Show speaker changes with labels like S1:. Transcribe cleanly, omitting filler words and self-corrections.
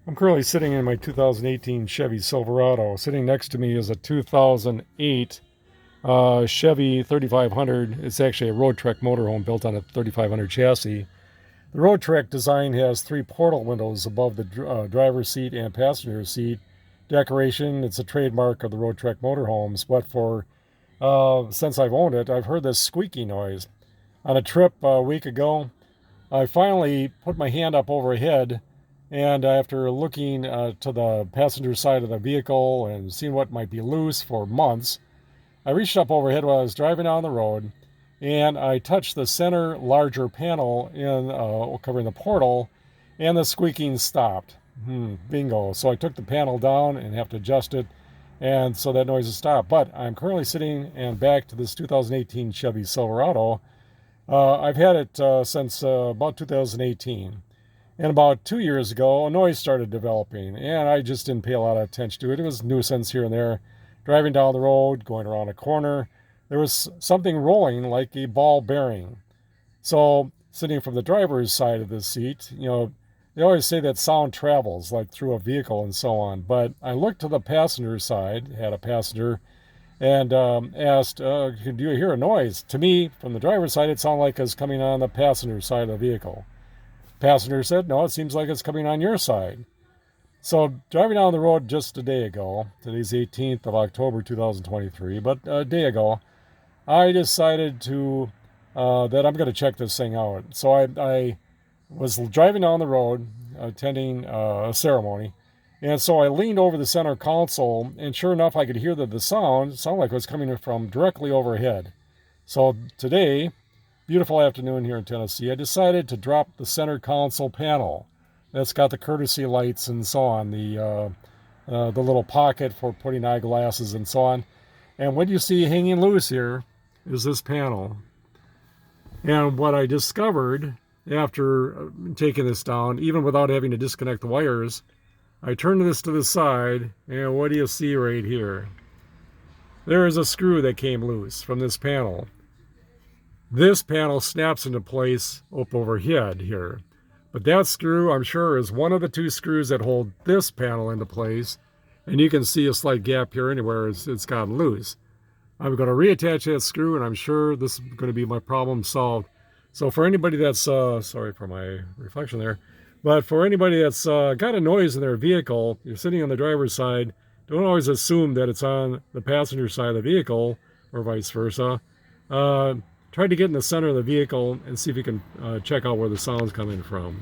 S1: I'm currently sitting in my 2018 Chevy Silverado. Sitting next to me is a 2008 Chevy 3500. It's actually a Road Trek motorhome built on a 3500 chassis. The Road Trek design has three portal windows above the driver's seat and passenger seat decoration. It's a trademark of the Road Trek motorhomes, but for since I've owned it, I've heard this squeaky noise. On a trip a week ago, I finally put my hand up overhead, and after looking to the passenger side of the vehicle and seeing what might be loose for months, I reached up overhead while I was driving down the road, and I touched the center larger panel in covering the portal, and the squeaking stopped. Bingo. So I took the panel down and have to adjust it, and so that noise has stopped. But I'm currently sitting and back to this 2018 Chevy Silverado. I've had it since about 2018. And about 2 years ago, a noise started developing, and I just didn't pay a lot of attention to it. It was a nuisance here and there. Driving down the road, going around a corner, there was something rolling like a ball bearing. So, sitting from the driver's side of the seat, they always say that sound travels like through a vehicle and so on. But I looked to the passenger side, had a passenger, and asked, "Do you hear a noise?" To me, from the driver's side, it sounded like it was coming on the passenger side of the vehicle. Passenger said, "No, it seems like it's coming on your side." So driving down the road just a day ago, today's 18th of October 2023, but a day ago, I decided that I'm going to check this thing out. So I was driving down the road, attending a ceremony, and so I leaned over the center console, and sure enough, I could hear that the sound sounded like it was coming from directly overhead. So today, beautiful afternoon here in Tennessee, I decided to drop the center console panel. That's got the courtesy lights and so on, the little pocket for putting eyeglasses and so on. And what you see hanging loose here is this panel. And what I discovered after taking this down, even without having to disconnect the wires, I turned this to the side, and what do you see right here? There is a screw that came loose from this panel. This panel snaps into place up overhead here. But that screw, I'm sure, is one of the two screws that hold this panel into place. And you can see a slight gap here anywhere it's gotten loose. I'm going to reattach that screw, and I'm sure this is going to be my problem solved. So for anybody that's, sorry for my reflection there, but for anybody that's got a noise in their vehicle, you're sitting on the driver's side, don't always assume that it's on the passenger side of the vehicle or vice versa. Try to get in the center of the vehicle and see if you can check out where the sound's coming from.